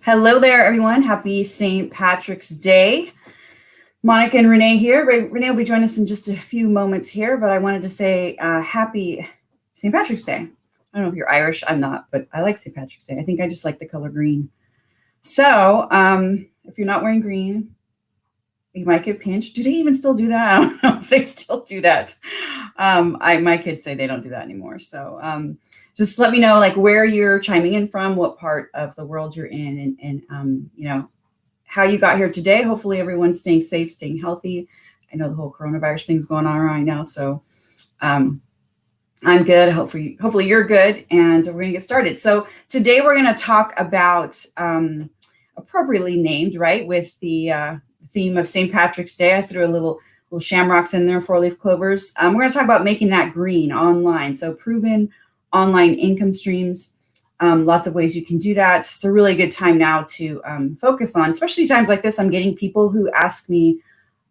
Hello there, everyone. Happy St. Patrick's Day. Monica and Renee here. Renee will be joining us in just a few moments here, but I wanted to say happy St. Patrick's Day. I don't know if you're Irish. I'm not, but I like St. Patrick's Day. I think I just like the color green. So if you're not wearing green, you might get pinched. Do they even still do that? I don't know if they still do that. My kids say they don't do that anymore. So just let me know like where you're chiming in from, what part of the world you're in, and how you got here today. Hopefully everyone's staying safe, staying healthy. I know the whole coronavirus thing's going on right now, so I'm good. Hopefully you're good, and we're gonna get started. So today we're gonna talk about appropriately named, right, with the theme of St. Patrick's Day. I threw a little shamrocks in there, 4-leaf clovers. We're gonna talk about making that green online. So proven online income streams. Lots of ways you can do that. It's a really good time now to focus on, especially times like this. I'm getting people who ask me,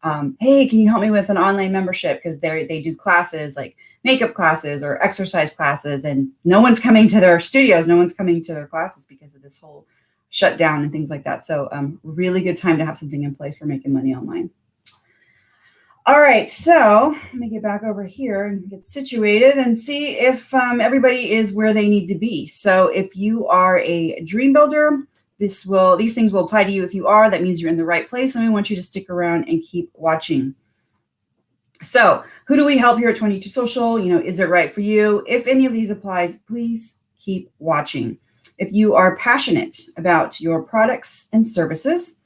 hey, can you help me with an online membership? Because they do classes like makeup classes or exercise classes, and no one's coming to their studios. No one's coming to their classes because of this whole shutdown and things like that. So really good time to have something in place for making money online. All right, so let me get back over here and get situated and see if everybody is where they need to be. So if you are a dream builder, these things will apply to you. If you are, that means you're in the right place, and we want you to stick around and keep watching. So who do we help here at 22 Social? Is it right for you? If any of these applies, please keep watching. If you are passionate about your products and services,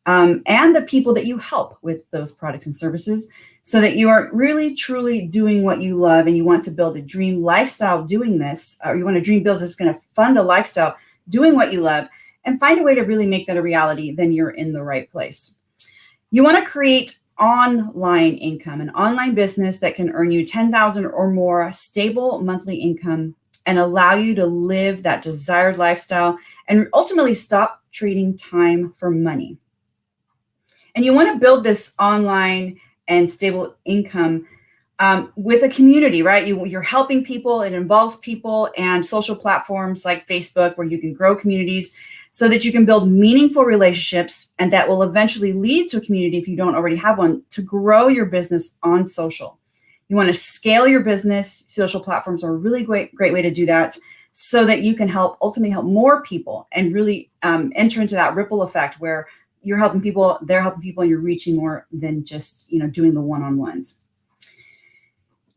and the people that you help with those products and services, so that you are really, truly doing what you love, and you want to build a dream lifestyle doing this, or you want a dream business that's going to fund a lifestyle doing what you love, and find a way to really make that a reality, then you're in the right place. You want to create online income, an online business that can earn you $10,000 or more stable monthly income and allow you to live that desired lifestyle and ultimately stop trading time for money. And you want to build this online and stable income with a community, right? You're helping people. It involves people and social platforms like Facebook, where you can grow communities so that you can build meaningful relationships, and that will eventually lead to a community, if you don't already have one, to grow your business on social. You want to scale your business. Social platforms are a really great way to do that, so that you can ultimately help more people and really enter into that ripple effect where you're helping people, they're helping people, and you're reaching more than just, doing the one-on-ones.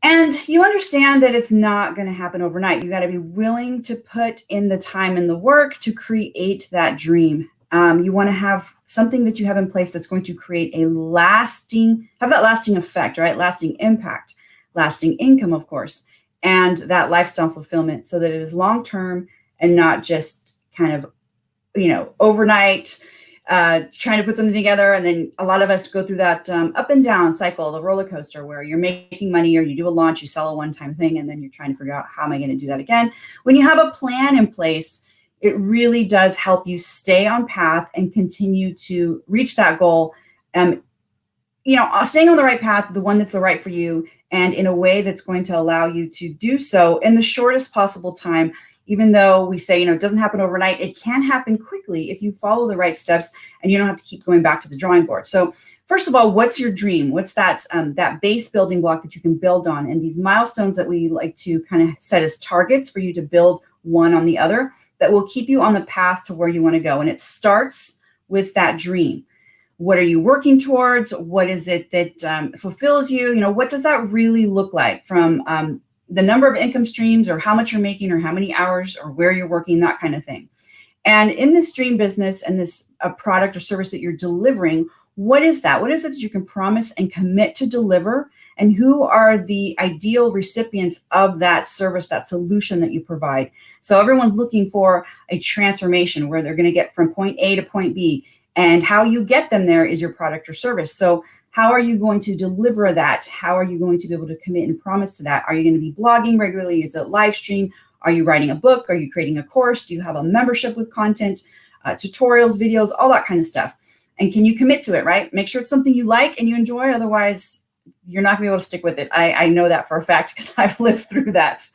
And you understand that it's not going to happen overnight. You got to be willing to put in the time and the work to create that dream. You want to have something that you have in place that's going to create have that lasting effect, right? Lasting impact, lasting income, of course, and that lifestyle fulfillment, so that it is long-term and not just kind of, overnight, trying to put something together. And then a lot of us go through that up and down cycle, the roller coaster, where you're making money, or you do a launch, you sell a one-time thing, and then you're trying to figure out, how am I going to do that again? When you have a plan in place, it really does help you stay on path and continue to reach that goal. Staying on the right path, the one that's the right for you, and in a way that's going to allow you to do so in the shortest possible time. Even though we say, it doesn't happen overnight, it can happen quickly if you follow the right steps, and you don't have to keep going back to the drawing board. So first of all, what's your dream? What's that base building block that you can build on? And these milestones that we like to kind of set as targets for you to build one on the other, that will keep you on the path to where you want to go. And it starts with that dream. What are you working towards? What is it that fulfills you? What does that really look like, from the number of income streams, or how much you're making, or how many hours, or where you're working, that kind of thing. And in this dream business and this product or service that you're delivering, what is that? What is it that you can promise and commit to deliver? And who are the ideal recipients of that service, that solution that you provide? So everyone's looking for a transformation where they're going to get from point A to point B. And how you get them there is your product or service. So how are you going to deliver that? How are you going to be able to commit and promise to that? Are you going to be blogging regularly? Is it live stream? Are you writing a book? Are you creating a course? Do you have a membership with content, tutorials, videos, all that kind of stuff? And can you commit to it, right? Make sure it's something you like and you enjoy. Otherwise, you're not gonna be able to stick with it. I know that for a fact because I've lived through that.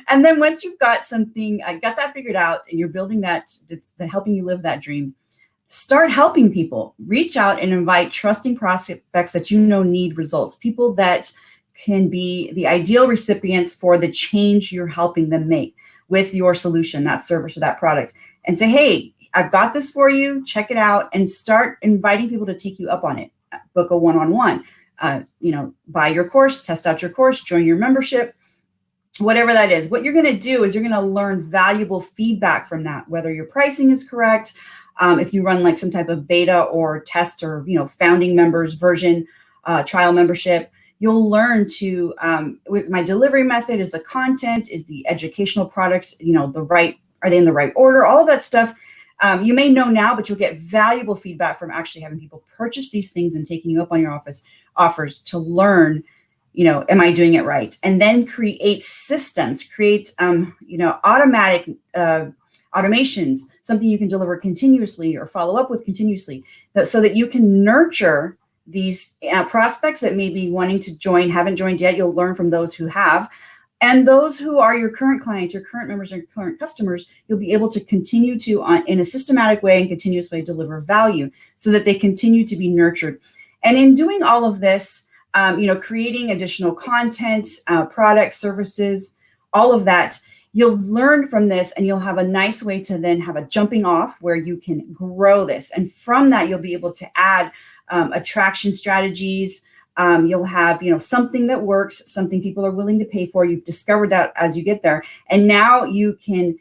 And then once you've got something, I got that figured out, and you're building that, it's helping you live that dream. Start helping people. Reach out and invite trusting prospects that you know need results. People that can be the ideal recipients for the change you're helping them make with your solution, that service or that product. And say, hey, I've got this for you. Check it out, and start inviting people to take you up on it. Book a one-on-one. Buy your course, test out your course, join your membership, whatever that is. What you're going to do is you're going to learn valuable feedback from that, whether your pricing is correct. If you run like some type of beta or test or, founding members version, trial membership, you'll learn to, with my delivery method, is the content, is the educational products, are they in the right order? All of that stuff. You may know now, but you'll get valuable feedback from actually having people purchase these things and taking you up on your offers to learn, am I doing it right? And then create systems, create, automatic automations, something you can deliver continuously or follow up with continuously, so that you can nurture these prospects that may be wanting to join, haven't joined yet. You'll learn from those who have. And those who are your current clients, your current members, and current customers, you'll be able to continue to, in a systematic way and continuous way, deliver value so that they continue to be nurtured. And in doing all of this, creating additional content, products, services, all of that, you'll learn from this, and you'll have a nice way to then have a jumping off where you can grow this. And from that, you'll be able to add attraction strategies. You'll have, something that works, something people are willing to pay for. You've discovered that as you get there. And now you can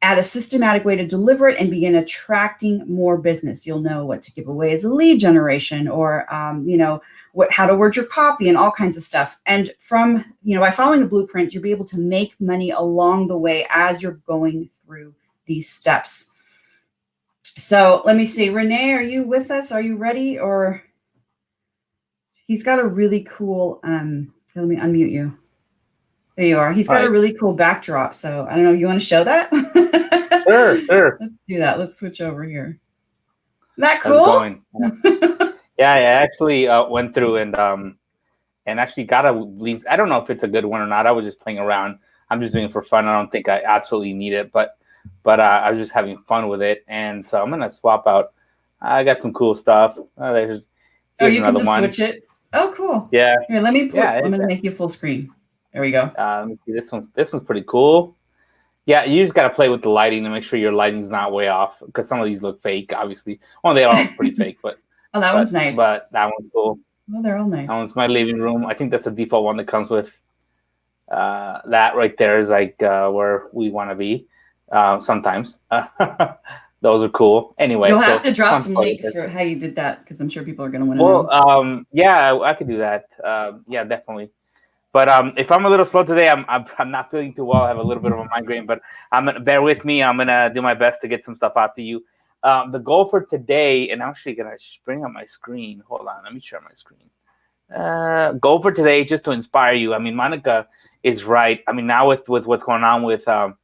add a systematic way to deliver it and begin attracting more business. You'll know what to give away as a lead generation, or, how to word your copy and all kinds of stuff. And from, by following a blueprint, you'll be able to make money along the way as you're going through these steps. So let me see, Renee, are you with us? Are you ready? Or he's got a really cool, let me unmute you. There you are. He's got a really cool backdrop. So I don't know, you want to show that? Sure. Let's do that. Let's switch over here. Isn't that cool? Yeah, I actually went through and actually got a lease. I don't know if it's a good one or not. I was just playing around. I'm just doing it for fun. I don't think I absolutely need it, but I was just having fun with it. And so I'm going to swap out. I got some cool stuff. Here's you can just switch it. Oh, cool. Yeah. Here, let me I'm going to make you full screen. There we go. Let me see. This one's pretty cool. Yeah, you just got to play with the lighting to make sure your lighting's not way off, because some of these look fake, obviously. Well, they are pretty fake, but oh, that one's nice. But that one's cool. Well, they're all nice. That one's my living room. I think that's the default one that comes with. That right there is like where we want to be. Sometimes those are cool. Anyway, you'll have to drop some links for how you did that, because I'm sure people are going to want to know. Well, yeah, I could do that. Yeah, definitely. But if I'm a little slow today, I'm not feeling too well. I have a little bit of a migraine, but bear with me. I'm gonna do my best to get some stuff out to you. The goal for today, and I'm actually gonna bring up my screen. Hold on, let me share my screen. Goal for today, just to inspire you. I mean, Monica is right. I mean, now with what's going on with or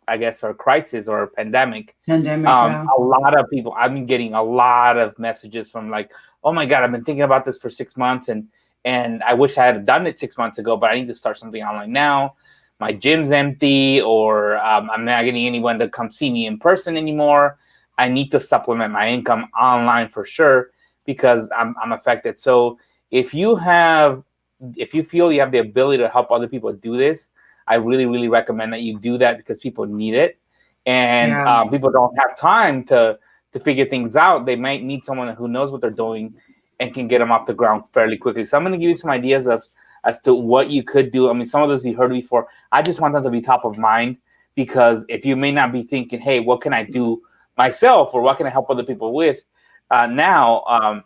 I guess our crisis or pandemic. Yeah. A lot of people. I've been getting a lot of messages from like, oh my God, I've been thinking about this for 6 months, and I wish I had done it 6 months ago, but I need to start something online now. My gym's empty, or I'm not getting anyone to come see me in person anymore. I need to supplement my income online for sure, because I'm affected. So if you feel you have the ability to help other people do this, I really, really recommend that you do that, because people need it. And people don't have time to figure things out. They might need someone who knows what they're doing and can get them off the ground fairly quickly. So I'm going to give you some ideas as to what you could do. I mean, some of those you heard before. I just want them to be top of mind, because if you may not be thinking, hey, what can I do myself, or what can I help other people with? Now,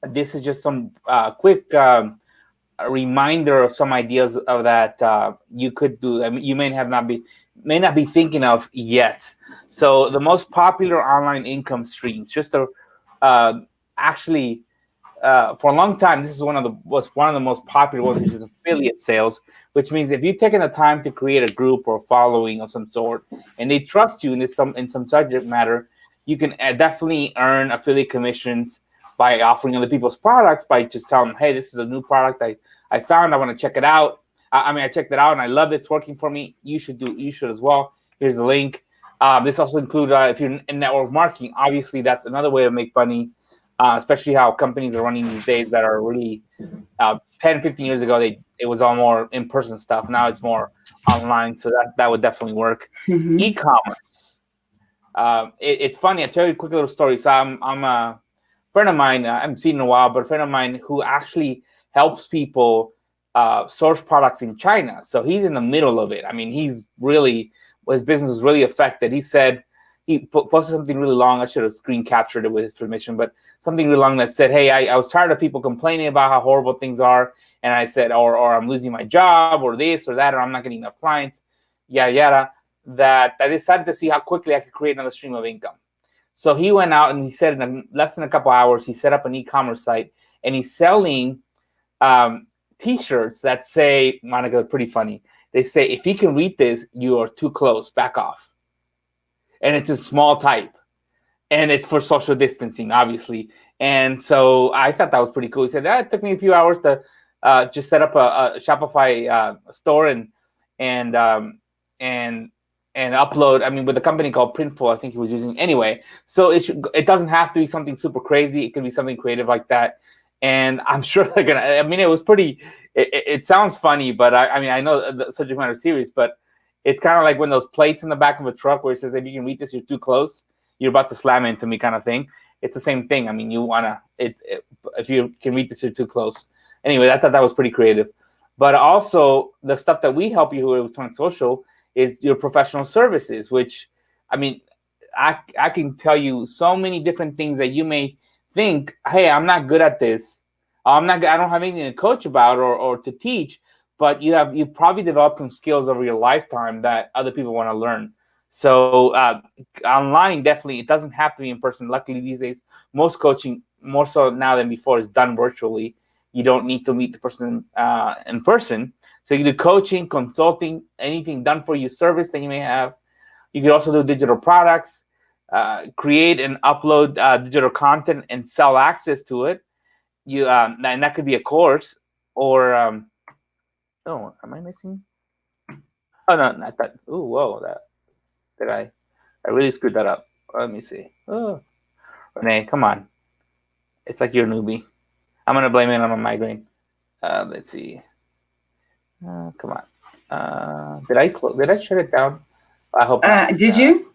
this is just some quick reminder of some ideas of that you could do. I mean, you may not be thinking of yet. So the most popular online income streams, just to actually for a long time, this is one of the most popular ones, which is affiliate sales, which means if you've taken the time to create a group or following of some sort, and they trust you in some subject matter, you can definitely earn affiliate commissions by offering other people's products, by just telling them, hey, this is a new product I found. I want to check it out. I checked it out and I love it. It's working for me. You should as well. Here's the link. This also includes if you're in network marketing, obviously that's another way to make money, especially how companies are running these days that are really 10, 15 years ago, it was all more in-person stuff. Now it's more online. So that would definitely work. Mm-hmm. E-commerce. It's funny. I'll tell you a quick little story. So I'm a friend of mine, I haven't seen in a while, but a friend of mine who actually helps people source products in China. So he's in the middle of it. I mean, his business was really affected. He said, he posted something really long. I should have screen captured it with his permission, but something really long that said, hey, I was tired of people complaining about how horrible things are. And I said, or I'm losing my job or this or that, or I'm not getting enough clients, yada, yada, that I decided to see how quickly I could create another stream of income. So he went out and he said in less than a couple hours, he set up an e-commerce site and he's selling T-shirts that say, Monica, pretty funny. They say, if you can read this, you are too close, back off. And it's a small type. And it's for social distancing, obviously. And so I thought that was pretty cool. He said, it took me a few hours to just set up a Shopify store and upload. I mean, with a company called Printful, I think he was using anyway. So it doesn't have to be something super crazy. It could be something creative like that. And I'm sure they're gonna. I mean, it was pretty. It sounds funny, but I know the subject matter is serious, but it's kind of like when those plates in the back of a truck where it says, if you can read this, you're too close. You're about to slam into me, kind of thing. It's the same thing. I mean, you wanna. If you can read this, you're too close. Anyway, I thought that was pretty creative. But also the stuff that we help you with 20 Social is your professional services, which, I mean, I can tell you so many different things that you may think, hey, I'm not good at this. I don't have anything to coach about or to teach, but you probably developed some skills over your lifetime that other people want to learn. So online, definitely, it doesn't have to be in person. Luckily these days, most coaching, more so now than before, is done virtually. You don't need to meet the person in person. So you can do coaching, consulting, anything done for you, service that you may have. You can also do digital products, create and upload digital content and sell access to it. And that could be a course or oh, am I missing? Oh no, not that. Oh, whoa, I really screwed that up. Let me see. Oh, Renee, come on. It's like you're a newbie. I'm gonna blame it on a migraine. Let's see. Come on. Did I shut it down? I hope not. Did you?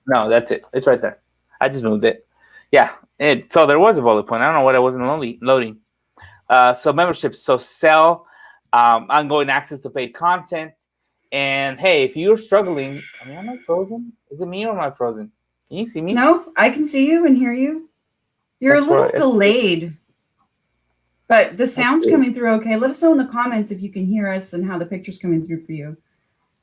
No, that's it. It's right there. I just moved it. Yeah. So there was a bullet point. I don't know what I wasn't loading. So memberships. So sell ongoing access to paid content. And hey, if you're struggling, I mean, am I frozen? Is it me or am I frozen? Can you see me? No, I can see you and hear you. You're a little delayed, but the sound's coming through okay. Let us know in the comments if you can hear us and how the picture's coming through for you.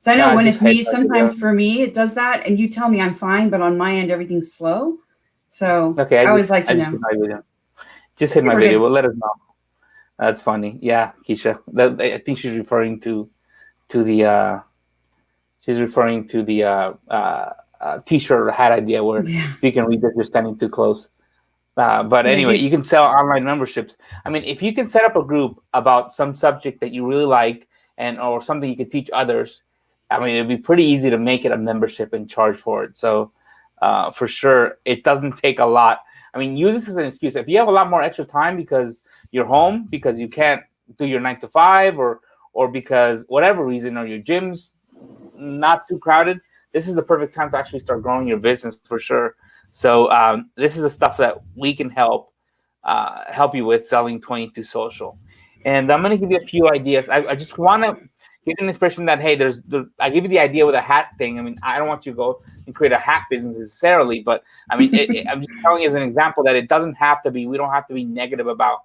So I know when it's me, sometimes for me, it does that. And you tell me I'm fine, but on my end, everything's slow. So okay, I always like to know. Just hit my video. Well, let us know. That's funny. Yeah, Keisha. I think she's referring to the t-shirt or hat idea where if you can read this, you're standing too close. But anyway, you can sell online memberships. I mean, if you can set up a group about some subject that you really like or something you can teach others, I mean, it'd be pretty easy to make it a membership and charge for it. So for sure, it doesn't take a lot. I mean, use this as an excuse. If you have a lot more extra time because you're home, because you can't do your 9 to 5 or because whatever reason, or your gym's not too crowded, this is the perfect time to actually start growing your business for sure. So this is the stuff that we can help you with selling 22 Social. And I'm going to give you a few ideas. I just want to give an expression that, hey, I give you the idea with a hat thing. I mean, I don't want you to go and create a hat business necessarily, but I mean, I'm just telling you as an example that it doesn't have to be, we don't have to be negative about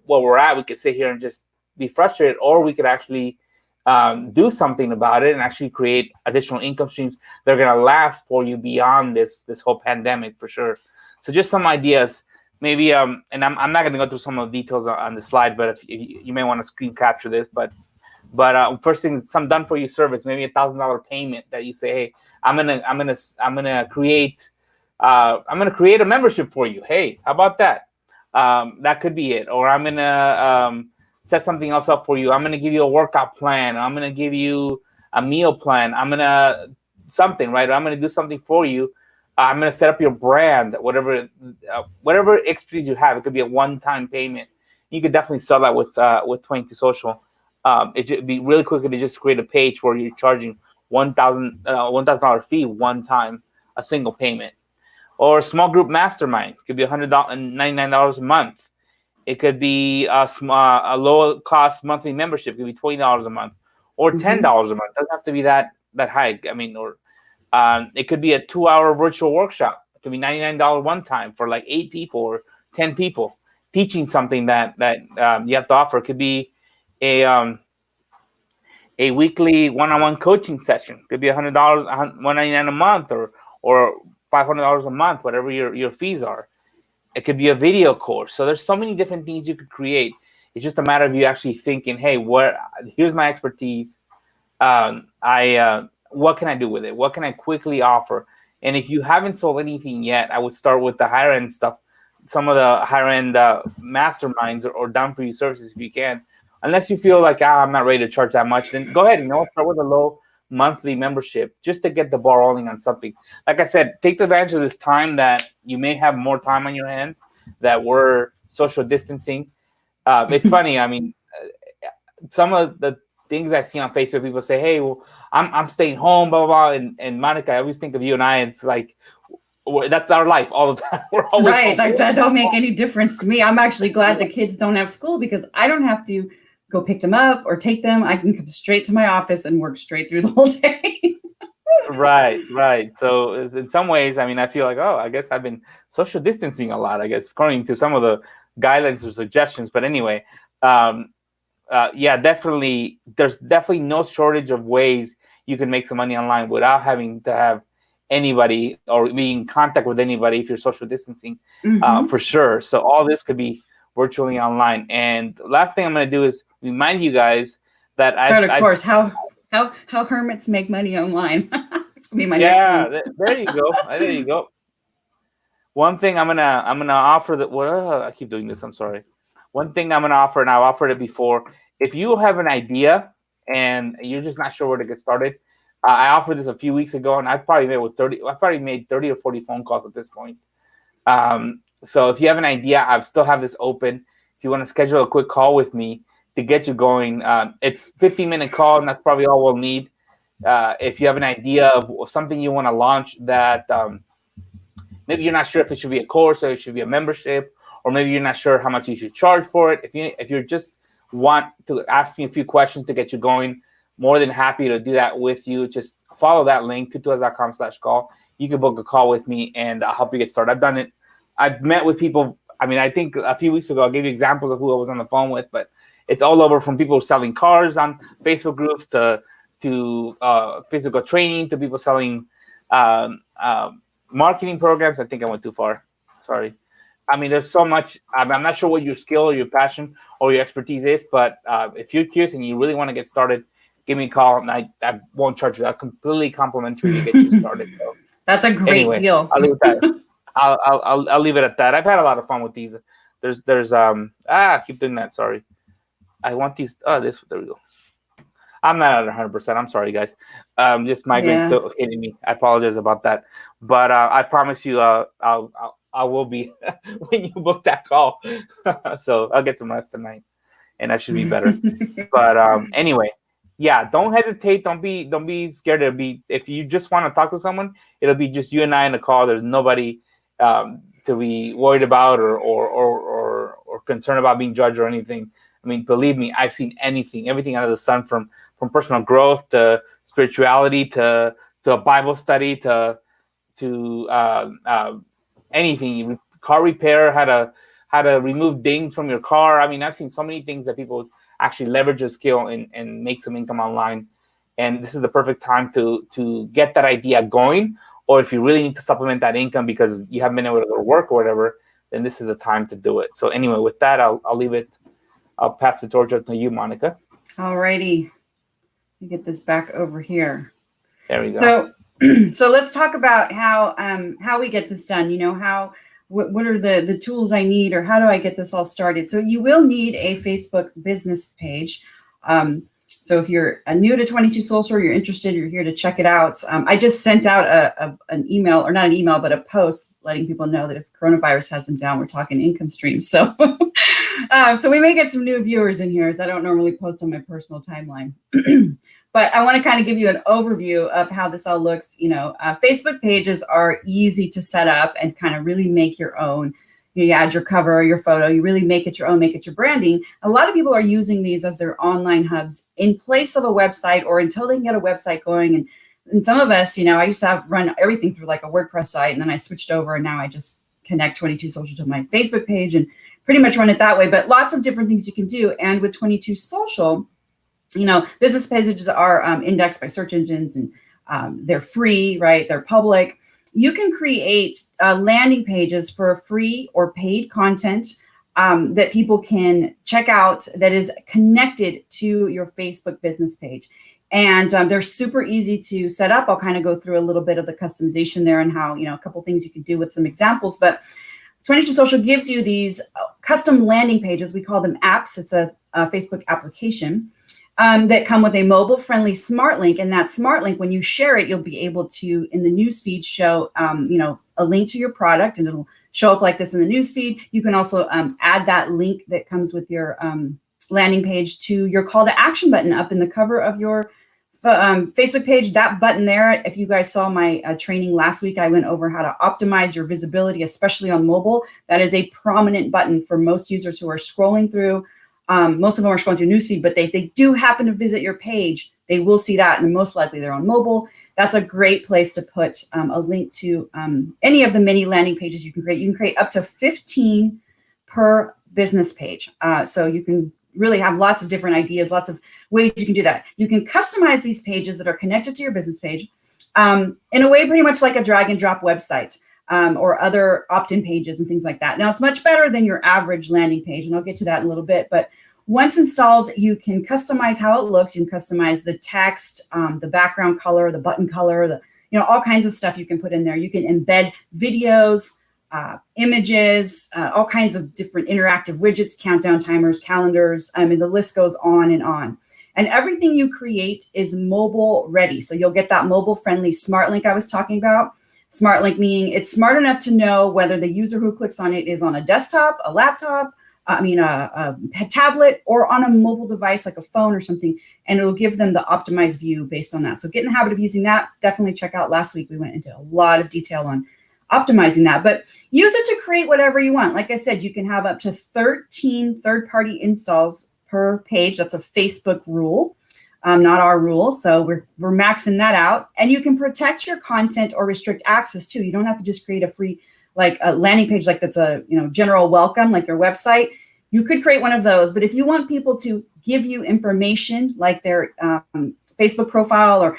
where we're at. We could sit here and just be frustrated, or we could actually do something about it and actually create additional income streams that are going to last for you beyond this whole pandemic for sure. So just some ideas, maybe, and I'm not going to go through some of the details on the slide, but if you may want to screen capture this, but first thing, some done for you service, maybe $1,000 payment that you say, hey, I'm gonna create a membership for you. Hey, how about that? That could be it. Or I'm going to set something else up for you. I'm going to give you a workout plan. I'm going to give you a meal plan. I'm going to something, right? Or I'm going to do something for you. I'm going to set up your brand, whatever expertise you have. It could be a one-time payment. You could definitely sell that with 22 Social. It'd be really quick to just create a page where you're charging $1,000 fee one time, a single payment. Or a small group mastermind. It could be $199 a month. It could be a low cost monthly membership. It could be $20 a month or $10 a month. It doesn't have to be that high. I mean, or it could be a 2-hour virtual workshop. It could be $99 one time for like 8 people or 10 people teaching something that you have to offer. It could be a weekly one-on-one coaching session. It could be $100, $199 a month, or $500 a month, whatever your fees are. It could be a video course. So there's so many different things you could create. It's just a matter of you actually thinking, hey, here's my expertise. What can I do with it? What can I quickly offer? And if you haven't sold anything yet, I would start with the higher end stuff, some of the higher end masterminds or done for you services if you can. Unless you feel like I'm not ready to charge that much, then go ahead and start with a low monthly membership just to get the ball rolling on something. Like I said, take advantage of this time that you may have more time on your hands, that we're social distancing. It's funny. I mean, some of the things I see on Facebook, people say, hey, well, I'm staying home, blah, blah, blah. And Monica, I always think of you and I. It's like, that's our life all the time. We're always right. Like that don't make any difference to me. I'm actually glad the kids don't have school because I don't have to go pick them up or take them. I can come straight to my office and work straight through the whole day. Right. So in some ways, I mean, I feel like, I guess I've been social distancing a lot, I guess, according to some of the guidelines or suggestions. But anyway, definitely, there's definitely no shortage of ways you can make some money online without having to have anybody or be in contact with anybody if you're social distancing, for sure. So all this could be virtually online. And the last thing I'm going to do is remind you guys that start a course, how hermits make money online. It's gonna be my next one. There you go. There you go. One thing I'm gonna offer that. Well, I keep doing this. I'm sorry. One thing I'm gonna offer, and I've offered it before. If you have an idea and you're just not sure where to get started, I offered this a few weeks ago, and I've probably made 30 or 40 phone calls at this point. So if you have an idea, I still have this open. If you want to schedule a quick call with me to get you going, it's a 15-minute call, and that's probably all we'll need. If you have an idea of something you want to launch that maybe you're not sure if it should be a course or it should be a membership, or maybe you're not sure how much you should charge for it. If you just want to ask me a few questions to get you going, more than happy to do that with you. Just follow that link, tutuas.com/call. You can book a call with me, and I'll help you get started. I've done it. I've met with people. I mean, I think a few weeks ago, I gave you examples of who I was on the phone with, but it's all over, from people selling cars on Facebook groups to physical training, to people selling marketing programs. I think I went too far. Sorry. I mean, there's so much. I'm not sure what your skill or your passion or your expertise is, but if you're curious and you really want to get started, give me a call, and I won't charge you. That's completely complimentary to get you started. So, that's a great deal. I'll leave it at that. I'll leave it at that. I've had a lot of fun with these. There's I keep doing that. Sorry. I want these. There we go. I'm not at 100%. I'm sorry, guys. Just migraine still hitting me. I apologize about that. But I promise you, I will be when you book that call. So I'll get some rest tonight, and I should be better. But anyway, don't hesitate. Don't be scared to be. If you just want to talk to someone, it'll be just you and I in the call. There's nobody to be worried about or concerned about being judged or anything. I mean, believe me, I've seen everything under the sun, from personal growth to spirituality to a Bible study to anything. Car repair, how to remove dings from your car. I mean, I've seen so many things that people actually leverage a skill and make some income online. And this is the perfect time to get that idea going. Or if you really need to supplement that income because you haven't been able to go to work or whatever, then this is a time to do it. So anyway, with that, I'll leave it. I'll pass the torch up to you, Monica. All righty. Let me get this back over here. There we go. So let's talk about how we get this done. You know, how what are the tools I need, or how do I get this all started? So you will need a Facebook business page. So if you're new to 22 Social, you're interested, you're here to check it out. I just sent out an email, or not an email, but a post letting people know that if coronavirus has them down, we're talking income streams. So, so we may get some new viewers in here, as I don't normally post on my personal timeline. But I want to kind of give you an overview of how this all looks. Facebook pages are easy to set up and kind of really make your own. You add your cover, your photo, you really make it your own, make it your branding. A lot of people are using these as their online hubs in place of a website, or until they can get a website going. And some of us, I used to run everything through like a WordPress site, and then I switched over, and now I just connect 22 Social to my Facebook page and pretty much run it that way. But lots of different things you can do. And with 22 Social, business pages are indexed by search engines, and they're free, right? They're public. You can create landing pages for free or paid content that people can check out that is connected to your Facebook business page. And they're super easy to set up. I'll kind of go through a little bit of the customization there and how, a couple things you can do with some examples. But 22 Social gives you these custom landing pages. We call them apps. It's a Facebook application. That come with a mobile-friendly smart link, and that smart link, when you share it, you'll be able to, in the newsfeed, show a link to your product, and it'll show up like this in the newsfeed. You can also add that link that comes with your landing page to your call to action button up in the cover of your Facebook page. That button there, if you guys saw my training last week, I went over how to optimize your visibility, especially on mobile. That is a prominent button for most users who are scrolling through. Most of them are scrolling through newsfeed, but they do happen to visit your page, they will see that, and most likely they're on mobile. That's a great place to put a link to any of the many landing pages you can create. You can create up to 15 per business page. So you can really have lots of different ideas, lots of ways you can do that. You can customize these pages that are connected to your business page in a way pretty much like a drag and drop website. Or other opt-in pages and things like that. Now, it's much better than your average landing page, and I'll get to that in a little bit. But once installed, you can customize how it looks. You can customize the text, the background color, the button color, all kinds of stuff you can put in there. You can embed videos, images, all kinds of different interactive widgets, countdown timers, calendars. The list goes on and on. And everything you create is mobile ready. So you'll get that mobile-friendly smart link I was talking about. Smart link meaning it's smart enough to know whether the user who clicks on it is on a desktop, a laptop, a tablet, or on a mobile device like a phone or something, and it'll give them the optimized view based on that. So get in the habit of using that. Definitely check out last week. We went into a lot of detail on optimizing that, but use it to create whatever you want. Like I said, you can have up to 13 third-party installs per page. That's a Facebook rule. Not our rule. So we're maxing that out, and you can protect your content or restrict access too. You don't have to just create a free, like a landing page, like that's a, general welcome, like your website. You could create one of those, but if you want people to give you information like their Facebook profile, or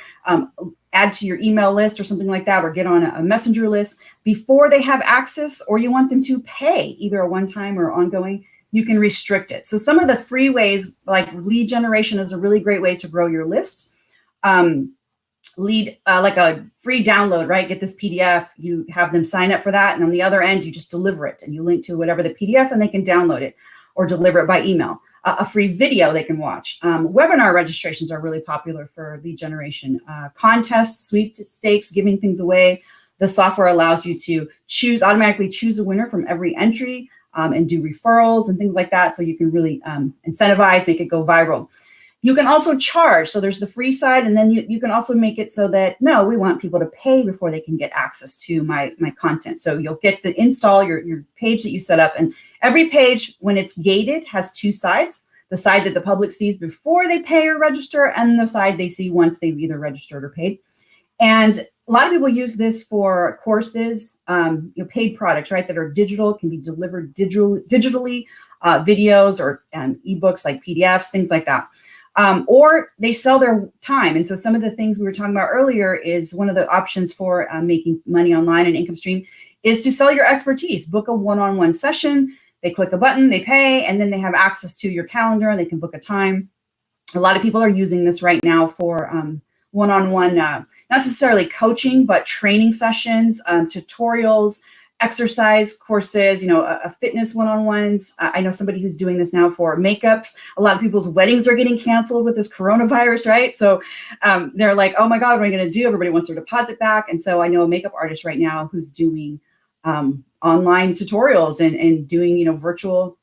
add to your email list or something like that, or get on a messenger list before they have access, or you want them to pay either a one-time or ongoing, you can restrict it. So some of the free ways, like lead generation, is a really great way to grow your list. Like a free download, right? Get this PDF, you have them sign up for that. And on the other end, you just deliver it and you link to whatever the PDF, and they can download it or deliver it by email. A free video they can watch. Webinar registrations are really popular for lead generation. Contests, sweepstakes, giving things away. The software allows you to automatically choose a winner from every entry. And do referrals and things like that. So you can really incentivize, make it go viral. You can also charge. So there's the free side, and then you can also make it so that, no, we want people to pay before they can get access to my content. So you'll get the install, your page that you set up, and every page, when it's gated, has two sides. The side that the public sees before they pay or register, and the side they see once they've either registered or paid. And a lot of people use this for courses, paid products, right, that are digital, can be delivered digitally, videos or ebooks like PDFs, things like that. Or they sell their time. And so some of the things we were talking about earlier is one of the options for making money online and income stream is to sell your expertise. Book a one-on-one session. They click a button, they pay, and then they have access to your calendar, and they can book a time. A lot of people are using this right now for one-on-one, not necessarily coaching, but training sessions, tutorials, exercise courses, a fitness one-on-ones. I know somebody who's doing this now for makeup. A lot of people's weddings are getting canceled with this coronavirus, right? So they're like, oh my God, what am I going to do? Everybody wants their deposit back. And so I know a makeup artist right now who's doing online tutorials and doing, virtual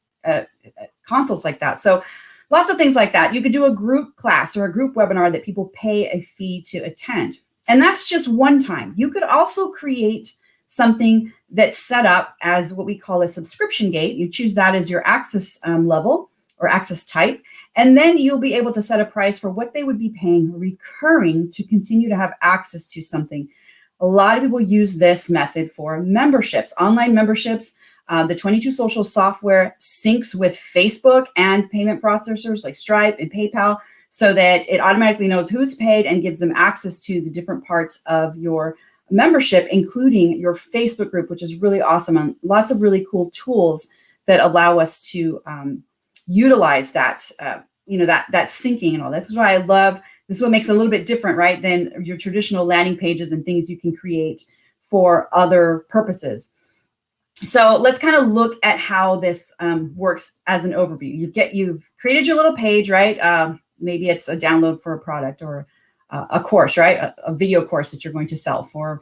consults like that. So lots of things like that. You could do a group class or a group webinar that people pay a fee to attend. And that's just one time. You could also create something that's set up as what we call a subscription gate. You choose that as your access level or access type. And then you'll be able to set a price for what they would be paying recurring to continue to have access to something. A lot of people use this method for memberships, online memberships. The 22 Social software syncs with Facebook and payment processors like Stripe and PayPal so that it automatically knows who's paid and gives them access to the different parts of your membership, including your Facebook group, which is really awesome, and lots of really cool tools that allow us to utilize that, that syncing and all. This is why I love. This is what makes it a little bit different, right, than your traditional landing pages and things you can create for other purposes. So let's kind of look at how this works as an overview. You've created your little page, right? Maybe it's a download for a product or a course, right? A video course that you're going to sell for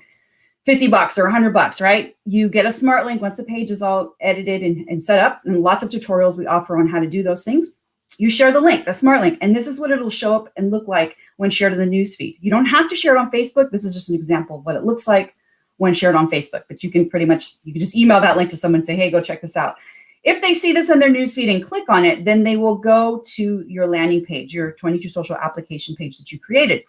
$50 or $100, right? You get a smart link once the page is all edited and set up, and lots of tutorials we offer on how to do those things. You share the link, the smart link, and this is what it'll show up and look like when shared in the newsfeed. You don't have to share it on Facebook. This is just an example of what it looks like when shared on Facebook, but you can just email that link to someone and say, hey, go check this out. If they see this in their newsfeed and click on it, then they will go to your landing page, your 22 Social application page that you created.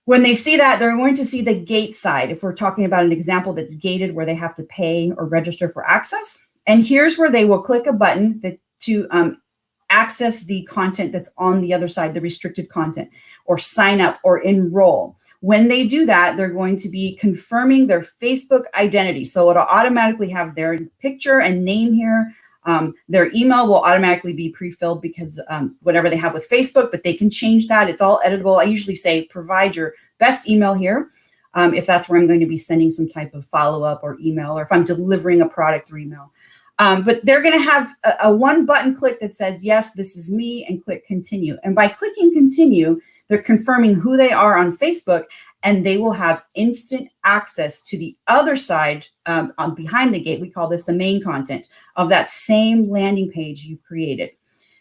When they see that, they're going to see the gate side. If we're talking about an example that's gated where they have to pay or register for access. And here's where they will click a button to access the content that's on the other side, the restricted content, or sign up or enroll. When they do that, they're going to be confirming their Facebook identity. So it'll automatically have their picture and name here. Their email will automatically be pre-filled because whatever they have with Facebook, but they can change that. It's all editable. I usually say provide your best email here if that's where I'm going to be sending some type of follow-up or email, or if I'm delivering a product through email. But they're going to have a one button click that says, yes, this is me, and click continue. And by clicking continue, they're confirming who they are on Facebook, and they will have instant access to the other side on behind the gate. We call this the main content of that same landing page you've created.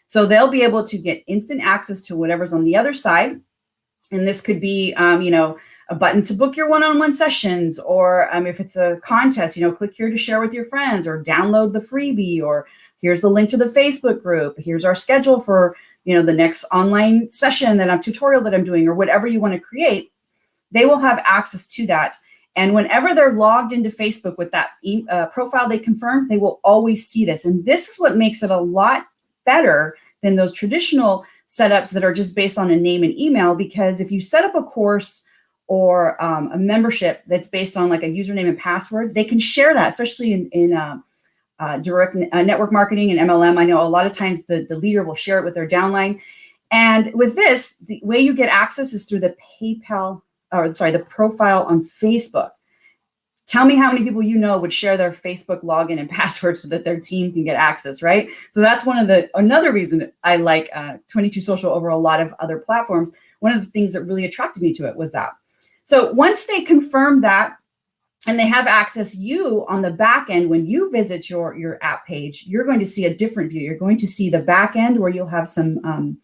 So they'll be able to get instant access to whatever's on the other side. And this could be, a button to book your one-on-one sessions, or if it's a contest, click here to share with your friends, or download the freebie, or here's the link to the Facebook group. Here's our schedule for, the next online session that tutorial that I'm doing, or whatever you want to create. They will have access to that. And whenever they're logged into Facebook with that profile they confirmed, they will always see this. And this is what makes it a lot better than those traditional setups that are just based on a name and email, because if you set up a course or a membership that's based on like a username and password, they can share that, especially in direct network marketing and MLM. I know a lot of times the leader will share it with their downline. And with this, the way you get access is through the the profile on Facebook. Tell me how many people would share their Facebook login and password so that their team can get access, right? So that's another reason that I like 22 Social over a lot of other platforms. One of the things that really attracted me to it was that. So once they confirm that and they have access, you on the back end, when you visit your app page, you're going to see a different view. You're going to see the back end where you'll have some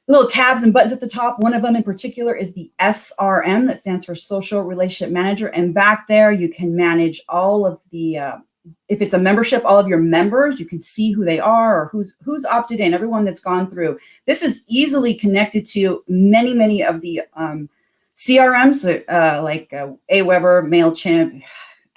little tabs and buttons at the top. One of them in particular is the SRM, that stands for Social Relationship Manager. And back there, you can manage all of the, if it's a membership, all of your members, you can see who they are or who's opted in, everyone that's gone through. This is easily connected to many of the CRMs like Aweber, MailChimp,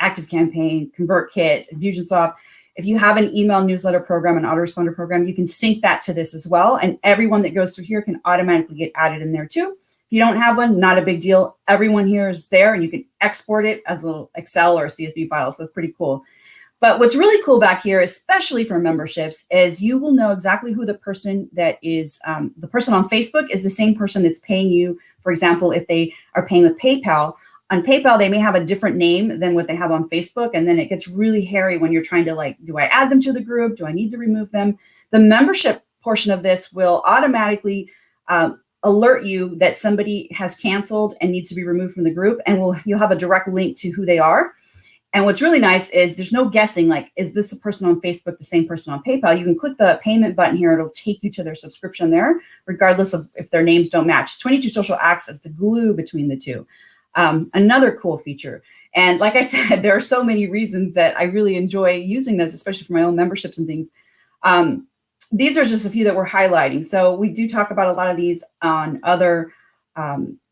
ActiveCampaign, ConvertKit, Infusionsoft. If you have an email newsletter program, an autoresponder program, you can sync that to this as well. And everyone that goes through here can automatically get added in there too. If you don't have one, not a big deal. Everyone here is there, and you can export it as a little Excel or a CSV file. So it's pretty cool. But what's really cool back here, especially for memberships, is you will know exactly who the person that is, the person on Facebook is the same person that's paying you. For example, if they are paying with PayPal, on PayPal, they may have a different name than what they have on Facebook. And then it gets really hairy when you're trying to like, do I add them to the group? Do I need to remove them? The membership portion of this will automatically alert you that somebody has canceled and needs to be removed from the group. And you'll have a direct link to who they are. And what's really nice is there's no guessing, like, is this a person on Facebook, the same person on PayPal? You can click the payment button here. It'll take you to their subscription there, regardless of if their names don't match. 22 Social acts as the glue between the two. Another cool feature. And like I said, there are so many reasons that I really enjoy using this, especially for my own memberships and things. These are just a few that we're highlighting. So we do talk about a lot of these on other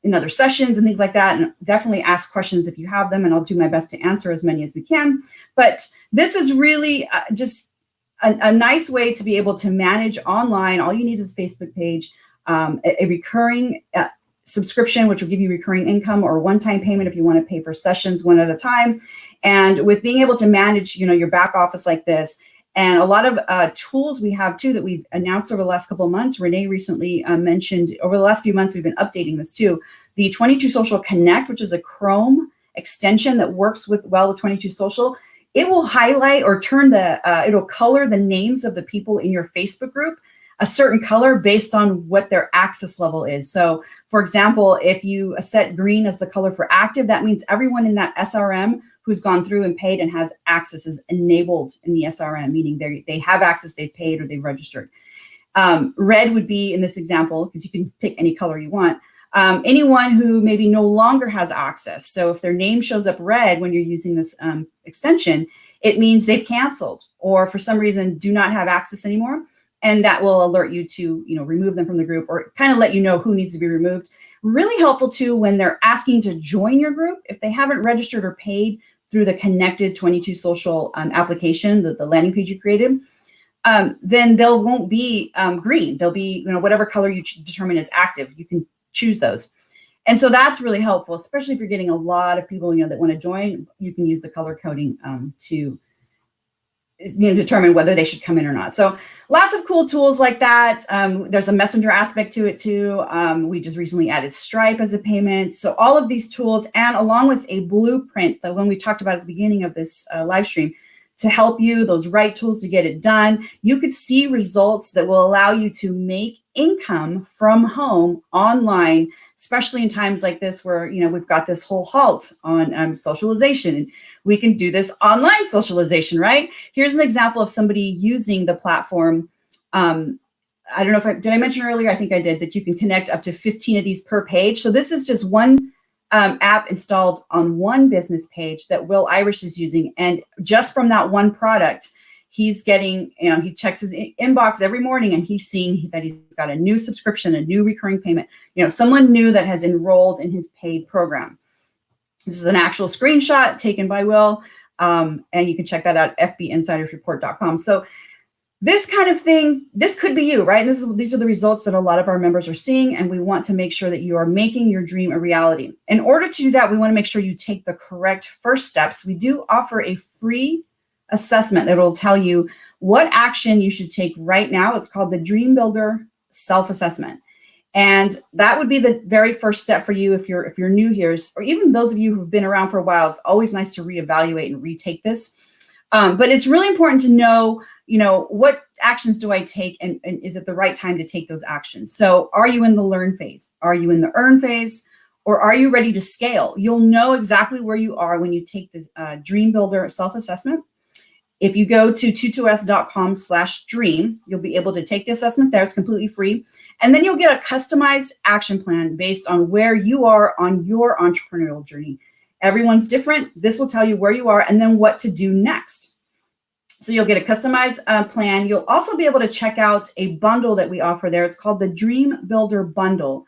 in other sessions and things like that. And definitely ask questions if you have them, and I'll do my best to answer as many as we can. But this is really just a nice way to be able to manage online. All you need is a Facebook page, a recurring subscription, which will give you recurring income, or a one-time payment if you want to pay for sessions one at a time. And with being able to manage, your back office like this, and a lot of tools we have too that we've announced over the last couple of months. Renee recently mentioned over the last few months, we've been updating this too. The 22 Social Connect, which is a Chrome extension that works with 22 Social. It will highlight or turn it'll color the names of the people in your Facebook group a certain color based on what their access level is. So for example, if you set green as the color for active, that means everyone in that SRM who's gone through and paid and has access is enabled in the SRM, meaning they have access, they've paid, or they've registered. Red would be in this example, because you can pick any color you want. Anyone who maybe no longer has access. So if their name shows up red when you're using this extension, it means they've canceled or for some reason do not have access anymore. And that will alert you to, remove them from the group, or kind of let you know who needs to be removed. Really helpful too when they're asking to join your group. If they haven't registered or paid through the connected 22 Social application, the landing page you created, then they won't be green. They'll be, whatever color you determine as active. You can choose those. And so that's really helpful, especially if you're getting a lot of people, that want to join. You can use the color coding to determine whether they should come in or not. So lots of cool tools like that. There's a messenger aspect to it too. We just recently added Stripe as a payment. So all of these tools, and along with a blueprint, the one we talked about at the beginning of this live stream, to help you, those right tools to get it done. You could see results that will allow you to make income from home online, especially in times like this where, we've got this whole halt on socialization, and we can do this online socialization, right? Here's an example of somebody using the platform. I don't know did I mention earlier? I think I did, that you can connect up to 15 of these per page. So this is just one app installed on one business page that Will Irish is using. And just from that one product, he's getting, he checks his inbox every morning and he's seeing that he's got a new subscription, a new recurring payment, someone new that has enrolled in his paid program. This is an actual screenshot taken by Will. And you can check that out at fbinsidersreport.com. So this kind of thing, this could be you, right? And these are the results that a lot of our members are seeing, and we want to make sure that you are making your dream a reality. In order to do that, we want to make sure you take the correct first steps. We do offer a free assessment that will tell you what action you should take right now. It's called the Dream Builder Self-Assessment. And that would be the very first step for you if you're new here, or even those of you who've been around for a while. It's always nice to reevaluate and retake this. But it's really important to know, what actions do I take, and is it the right time to take those actions? So are you in the learn phase? Are you in the earn phase? Or are you ready to scale? You'll know exactly where you are when you take the Dream Builder self-assessment. If you go to 22s.com/dream, you'll be able to take the assessment there. It's completely free. And then you'll get a customized action plan based on where you are on your entrepreneurial journey. Everyone's different. This will tell you where you are and then what to do next. So you'll get a customized plan. You'll also be able to check out a bundle that we offer there. It's called the Dream Builder Bundle.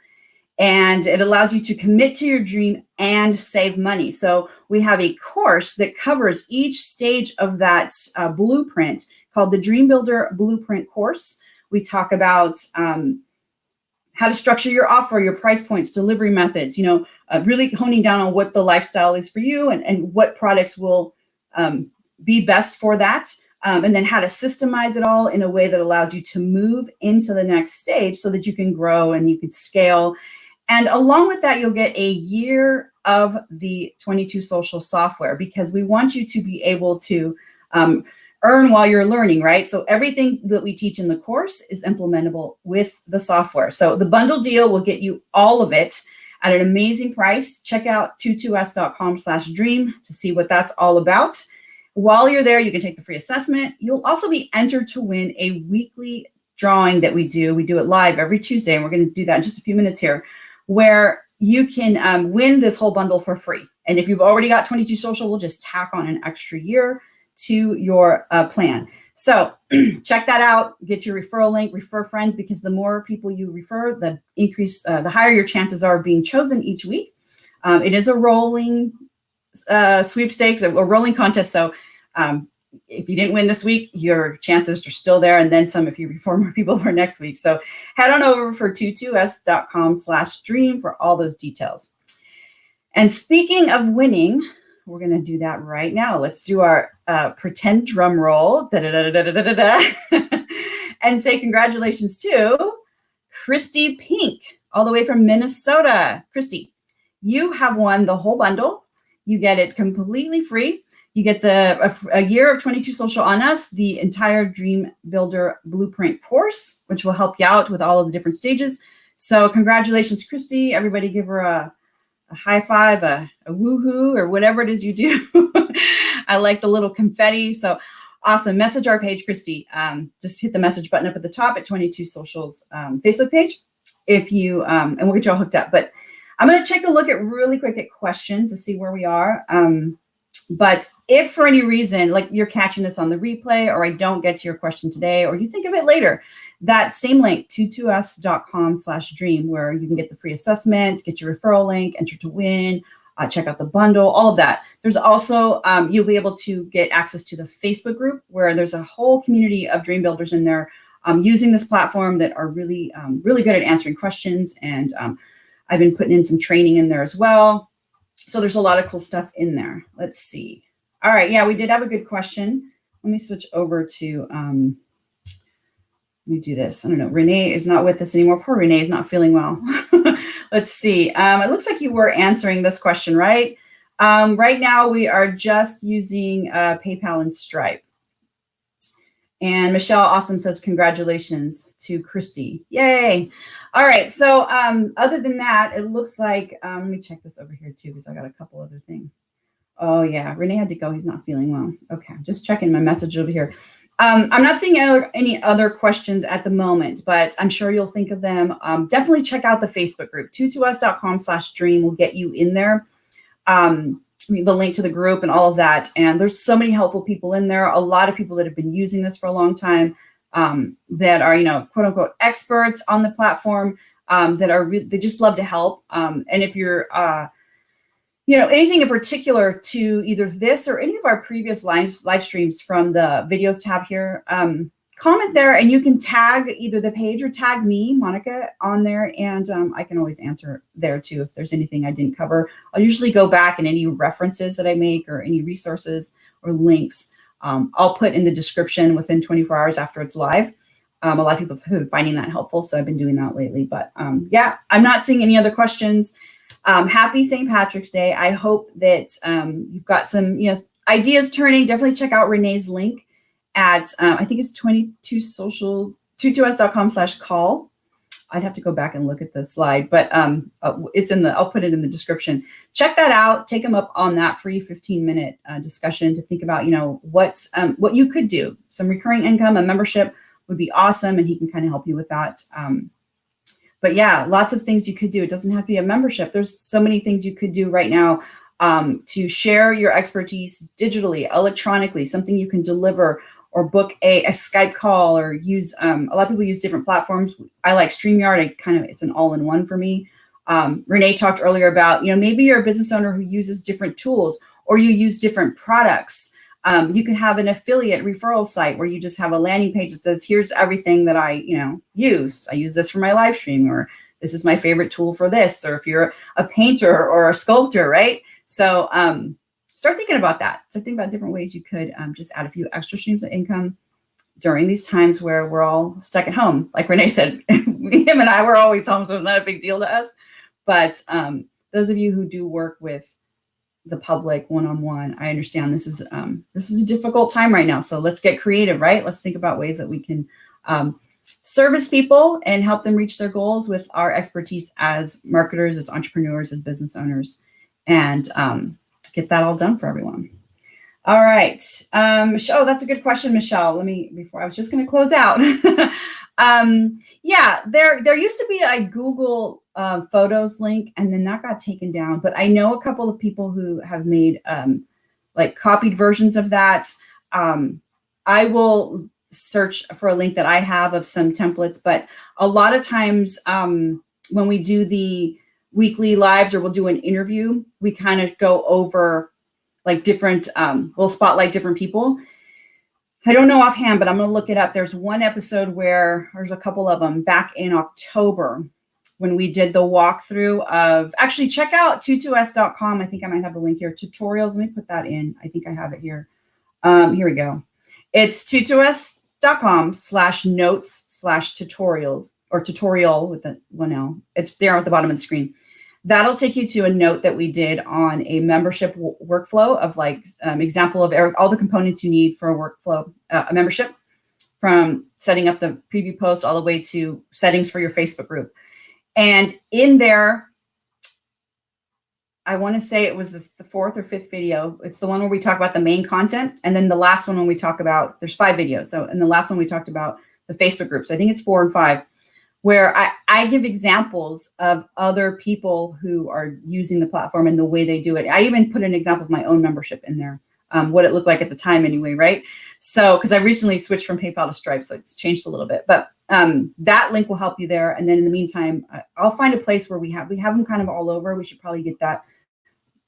And it allows you to commit to your dream and save money. So we have a course that covers each stage of that blueprint called the Dream Builder Blueprint course. We talk about how to structure your offer, your price points, delivery methods, really honing down on what the lifestyle is for you and what products will be best for that. And then how to systemize it all in a way that allows you to move into the next stage so that you can grow and you can scale. And along with that, you'll get a year of the 22 Social software, because we want you to be able to earn while you're learning, right? So everything that we teach in the course is implementable with the software. So the bundle deal will get you all of it at an amazing price. Check out 22s.com/dream to see what that's all about. While you're there, you can take the free assessment. You'll also be entered to win a weekly drawing that we do. We do it live every Tuesday, and we're going to do that in just a few minutes here, where you can win this whole bundle for free. And if you've already got 22 Social, we'll just tack on an extra year to your plan. So check that out. Get your referral link, refer friends, because the more people you refer, the higher your chances are of being chosen each week. It is a rolling sweepstakes, a rolling contest. So if you didn't win this week, your chances are still there, and then some if you refer more people for next week. So head on over for 22s.com/dream for all those details. And speaking of winning, we're going to do that right now. Let's do our pretend drum roll and say congratulations to Christy Pink, all the way from Minnesota. Christy, you have won the whole bundle. You get it completely free. You get a year of 22 Social on us, the entire Dream Builder Blueprint course, which will help you out with all of the different stages. So congratulations, Christy. Everybody give her a high five, a woohoo, or whatever it is you do. I like the little confetti. So awesome. Message our page, Christy. Just hit the message button up at the top at 22 Social's Facebook page if you, and we'll get you all hooked up. But I'm going to take a look at really quick at questions to see where we are. But if for any reason, like you're catching this on the replay, or I don't get to your question today, or you think of it later, that same link, 22s.com/dream, where you can get the free assessment, get your referral link, enter to win, check out the bundle, all of that. There's also, you'll be able to get access to the Facebook group, where there's a whole community of dream builders in there using this platform that are really, really good at answering questions. And I've been putting in some training in there as well. So there's a lot of cool stuff in there. Let's see. All right. Yeah, we did have a good question. Let me switch over to, let me do this. I don't know. Renee is not with us anymore. Poor Renee is not feeling well. Let's see. It looks like you were answering this question, right? Right now we are just using PayPal and Stripe. And Michelle Awesome says, congratulations to Christy. Yay. All right. So other than that, it looks like, let me check this over here too, because I got a couple other things. Oh yeah, Renee had to go. He's not feeling well. Okay, just checking my message over here. I'm not seeing any other questions at the moment, but I'm sure you'll think of them. Definitely check out the Facebook group. 22s.com/dream will get you in there. The link to the group and all of that. And there's so many helpful people in there. A lot of people that have been using this for a long time that are, quote unquote experts on the platform that are they just love to help. And if you're, anything in particular to either this or any of our previous live streams from the videos tab here, comment there, and you can tag either the page or tag me, Monica, on there, and I can always answer there too if there's anything I didn't cover. I'll usually go back and any references that I make or any resources or links, I'll put in the description within 24 hours after it's live. A lot of people have been finding that helpful, so I've been doing that lately. But yeah, I'm not seeing any other questions. Happy St. Patrick's Day. I hope that you've got some ideas turning. Definitely check out Renee's link at, I think it's 22s.com/call. I'd have to go back and look at the slide, but it's I'll put it in the description. Check that out. Take them up on that free 15-minute discussion to think about, what you could do. Some recurring income, a membership would be awesome, and he can kind of help you with that. But yeah, lots of things you could do. It doesn't have to be a membership. There's so many things you could do right now to share your expertise digitally, electronically, something you can deliver or book a Skype call or use. A lot of people use different platforms. I like StreamYard. It's an all-in-one for me. Renee talked earlier about, maybe you're a business owner who uses different tools or you use different products. You can have an affiliate referral site where you just have a landing page that says, here's everything that I, use. I use this for my live stream, or this is my favorite tool for this. Or if you're a painter or a sculptor, right? So start thinking about that. Start thinking about different ways you could just add a few extra streams of income during these times where we're all stuck at home. Like Renee said, him and I were always home, so it's not a big deal to us. But those of you who do work with the public one-on-one, I understand this is a difficult time right now. So let's get creative, right? Let's think about ways that we can service people and help them reach their goals with our expertise as marketers, as entrepreneurs, as business owners, and get that all done for everyone. All right. Michelle, that's a good question, Michelle. Before I was just going to close out. Yeah, there used to be a Google Photos link, and then that got taken down. But I know a couple of people who have made like copied versions of that. I will search for a link that I have of some templates, but a lot of times when we do the weekly lives or we'll do an interview, we kind of go over like different, we'll spotlight different people. I don't know offhand, but I'm going to look it up. There's one episode where there's a couple of them back in October when we did the walkthrough of, actually check out 22s.com. I think I might have the link here. Tutorials. Let me put that in. I think I have it here. Here we go. It's 22s.com/notes/tutorials, or tutorial with the 1L. It's there at the bottom of the screen. That'll take you to a note that we did on a membership workflow of like example of all the components you need for a workflow, a membership, from setting up the preview post all the way to settings for your Facebook group. And in there, I want to say it was the fourth or fifth video. It's the one where we talk about the main content. And then the last one when we talk about, there's 5 videos. So in the last one, we talked about the Facebook groups. I think it's 4 and 5. Where I give examples of other people who are using the platform and the way they do it. I even put an example of my own membership in there, what it looked like at the time anyway, right? So, because I recently switched from PayPal to Stripe, so it's changed a little bit. But that link will help you there. And then in the meantime, I'll find a place where we have them kind of all over. We should probably get that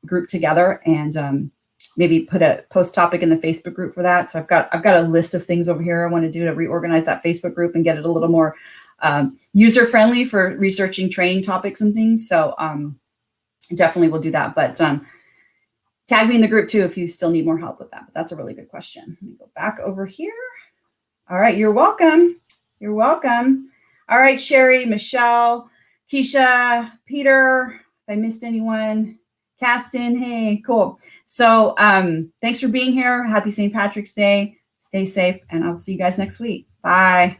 group together and maybe put a post topic in the Facebook group for that. So I've got a list of things over here I want to do to reorganize that Facebook group and get it a little more user-friendly for researching training topics and things. So definitely we'll do that. But tag me in the group too if you still need more help with that. But that's a really good question. Let me go back over here. All right, you're welcome. You're welcome. All right, Sherry, Michelle, Keisha, Peter, if I missed anyone, Caston, hey, cool. So thanks for being here. Happy St. Patrick's Day. Stay safe, and I'll see you guys next week. Bye.